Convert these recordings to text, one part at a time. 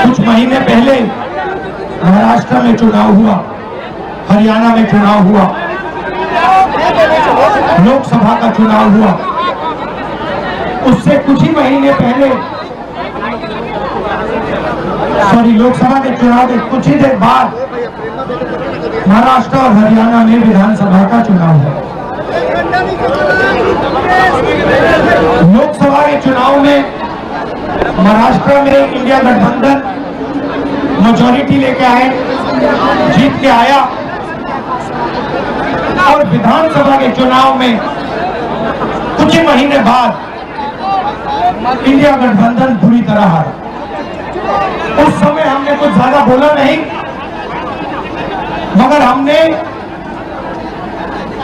कुछ महीने पहले महाराष्ट्र में चुनाव हुआ, हरियाणा में चुनाव हुआ, लोकसभा का चुनाव हुआ। उससे कुछ ही महीने पहले लोकसभा के चुनाव के कुछ ही देर बाद महाराष्ट्र और हरियाणा में विधानसभा का चुनाव हुआ। लोकसभा के चुनाव में महाराष्ट्र में इंडिया गठबंधन मेजॉरिटी लेके आए, जीत के आया, और विधानसभा के चुनाव में कुछ ही महीने बाद इंडिया गठबंधन बुरी तरह हारा। उस समय हमने कुछ ज्यादा बोला नहीं, मगर हमने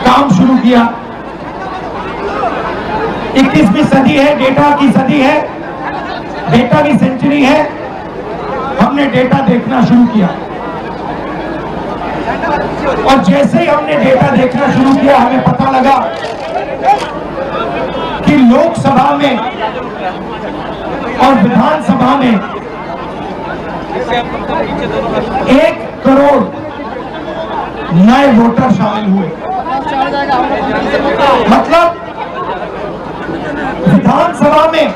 काम शुरू किया। 21वीं सदी है, डेटा की सदी है, डेटा की सेंचुरी है। हमने डेटा देखना शुरू किया, और जैसे ही हमने डेटा देखना शुरू किया, हमें पता लगा कि लोकसभा में और विधानसभा में 1 करोड़ नए वोटर शामिल हुए। मतलब विधानसभा में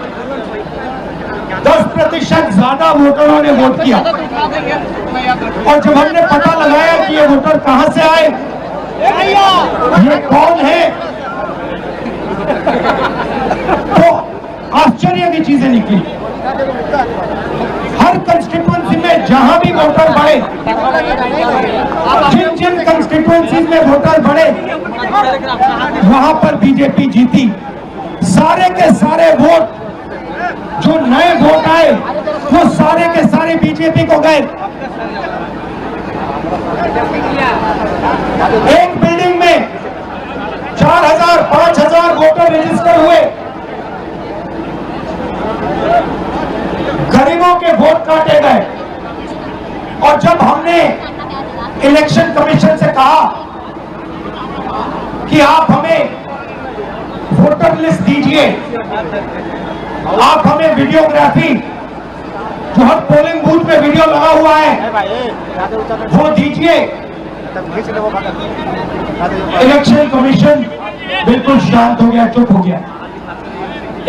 10% ज्यादा वोटरों ने वोट किया। और जब हमने पता लगाया कि ये वोटर कहां से आए, ये कौन है, तो आश्चर्य की चीजें निकली। हर कंस्टिट्यूएंसी में जहां भी वोटर बढ़े, जिन जिन कंस्टिट्यूएंसीज में वोटर बढ़े, वहां पर बीजेपी जीती। सारे के सारे वोट जो नए वोट आए, वो सारे के सारे बीजेपी को गए। एक बिल्डिंग में 4000 5000 वोटर रजिस्टर हुए। गरीबों के वोट काटे गए। और जब हमने इलेक्शन कमीशन से कहा कि आप हमें वोटर लिस्ट दीजिए, आप हमें वीडियोग्राफी, जो हर पोलिंग बूथ में वीडियो लगा हुआ है, वो दीजिए, इलेक्शन कमीशन बिल्कुल शांत हो गया, चुप हो गया,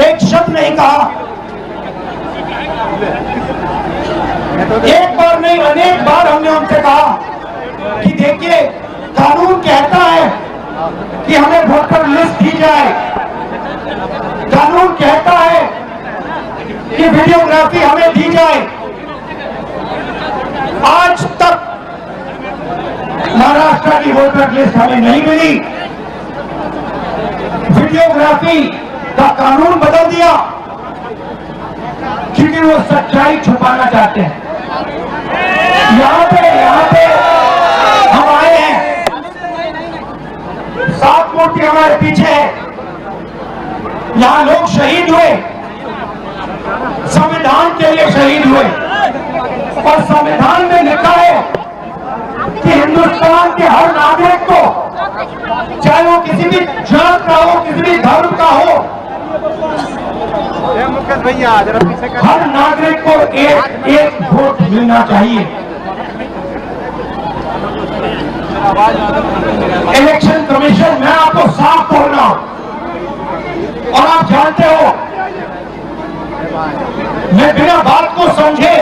एक शब्द नहीं कहा। एक बार नहीं, अनेक बार हमने उनसे कहा कि देखिए, कानून कहता है कि हमें वोटर लिस्ट दी जाए, कानून कहता है कि वीडियोग्राफी हमें दी जाए। आज तक महाराष्ट्र की वोटर लिस्ट हमें नहीं मिली। वीडियोग्राफी का कानून बदल दिया क्योंकि वो सच्चाई छुपाना चाहते हैं। यहाँ पे हम आए हैं, 7 मूर्ति हमारे पीछे है। यहाँ लोग शहीद हुए, संविधान के लिए शहीद हुए, और संविधान में लिखा है कि हिंदुस्तान के हर नागरिक को, चाहे वो किसी भी जात का हो, किसी भी धर्म का हो, हर नागरिक को एक वोट मिलना चाहिए। इलेक्शन कमीशन, मैं आपको साफ बोल रहा हूं, और आप जानते हो, मैं बिना बात को समझे,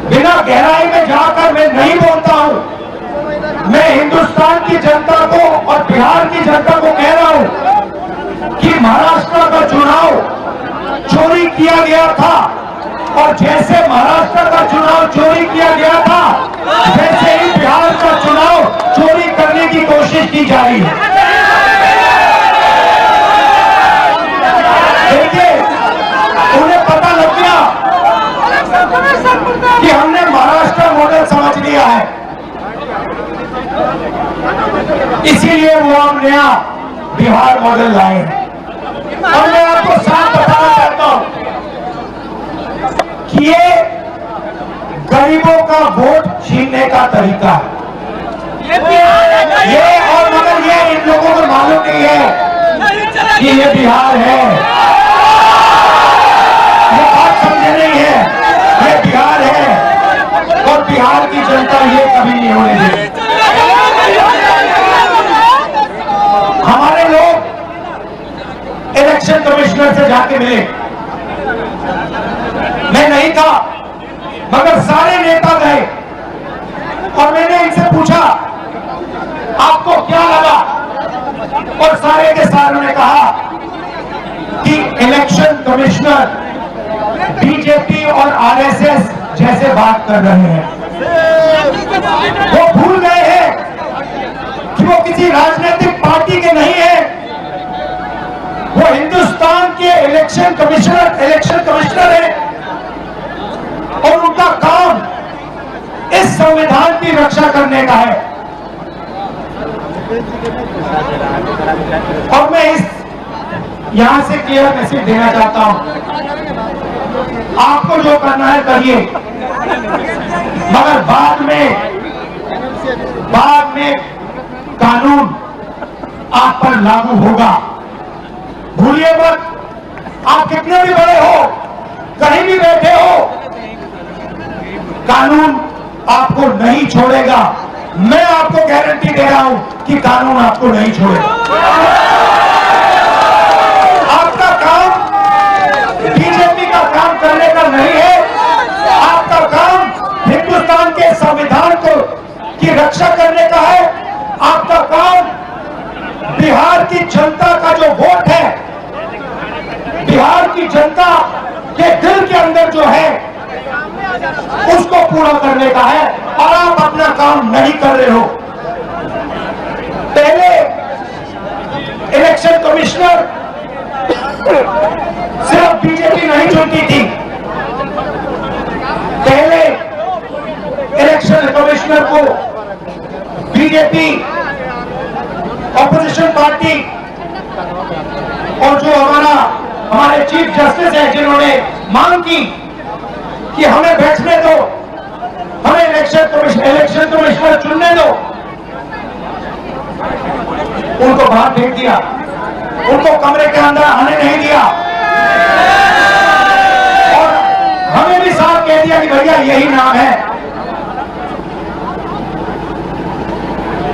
बिना गहराई में जाकर मैं नहीं बोलता हूं। मैं हिंदुस्तान की जनता को और बिहार की जनता को कह रहा हूं कि महाराष्ट्र का चुनाव चोरी किया गया था, और जैसे महाराष्ट्र का चुनाव चोरी किया गया था, वैसे ही बिहार का चुनाव चोरी करने की कोशिश की जा रही है। देखिए, उन्हें पता लग गया कि हमने महाराष्ट्र मॉडल समझ लिया है, इसीलिए वो हम नया बिहार मॉडल लाए हैं। और मैं आपको साफ बताना चाहता हूं कि ये गरीबों का वोट छीनने का तरीका है। ये और मगर ये इन लोगों को मालूम नहीं है कि ये बिहार है, ये बात समझे नहीं है। कमिश्नर से जाके मिले। मैं नहीं था, मगर सारे नेता गए और मैंने इनसे पूछा आपको क्या लगा, और सारे के सारों ने कहा कि इलेक्शन कमिश्नर बीजेपी और आरएसएस जैसे बात कर रहे हैं। वो भूल गए हैं कि वो किसी राजनीतिक पार्टी के नहीं है, वो हिंदुस्तान के इलेक्शन कमिश्नर है और उनका काम इस संविधान की रक्षा करने का है। और मैं यहां से क्लियर मैसेज देना चाहता हूं, आपको जो करना है करिए, मगर बाद में कानून आप पर लागू होगा। भूलिए मत, आप कितने भी बड़े हो, कहीं भी बैठे हो, कानून आपको नहीं छोड़ेगा। मैं आपको गारंटी दे रहा हूं कि कानून आपको नहीं छोड़ेगा। आपका काम बीजेपी का काम करने का नहीं है, आपका काम हिंदुस्तान के संविधान की रक्षा करने का है। आपका काम बिहार की जनता का जो वोट है, बिहार की जनता के दिल के अंदर जो है, उसको पूरा करने का है, और आप अपना काम नहीं कर रहे हो। पहले इलेक्शन कमिश्नर सिर्फ बीजेपी नहीं चुनती थी, पहले इलेक्शन कमिश्नर को बीजेपी, ऑपोजिशन पार्टी और जो हमारे चीफ जस्टिस है, जिन्होंने मांग की कि हमें बैठने दो, हमें इलेक्शन कमिश्नर चुनने दो, उनको बाहर फेंक दिया, उनको कमरे के अंदर आने नहीं दिया, और हमें भी साफ कह दिया कि भैया यही नाम है,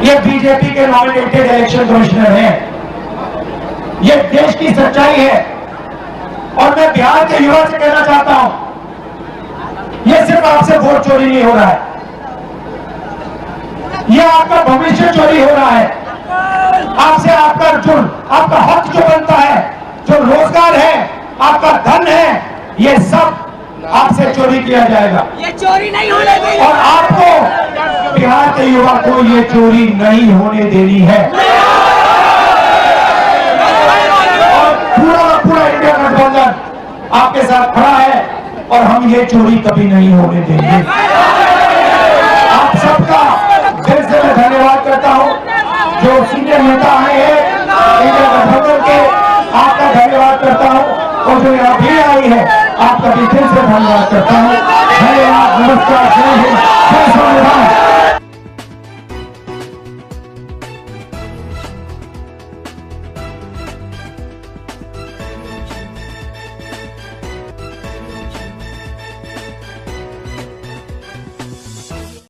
ये बीजेपी के नॉमिनेटेड इलेक्शन कमिश्नर हैं। ये देश की सच्चाई है, और मैं बिहार के युवा से कहना चाहता हूं, ये सिर्फ आपसे वोट चोरी नहीं हो रहा है, ये आपका भविष्य चोरी हो रहा है। आपसे आपका हक जो बनता है, जो रोजगार है, आपका धन है, ये सब आपसे चोरी किया जाएगा। ये चोरी नहीं होने देनी, और आपको, बिहार के युवा को, ये चोरी नहीं होने देनी है। और पूरा इंडिया गठबंधन आपके साथ खड़ा है, और हम ये चोरी कभी नहीं होने देंगे। आप सबका दिल से मैं धन्यवाद करता हूं, जो सीनियर नेता आए हैं इंडिया गठबंधन के, आपका धन्यवाद करता हूं, और जो यहाँ भी आई है, आपका भी दिल से धन्यवाद करता हूं। धन्यवाद, नमस्कार, जय हिंद, जय संविधान।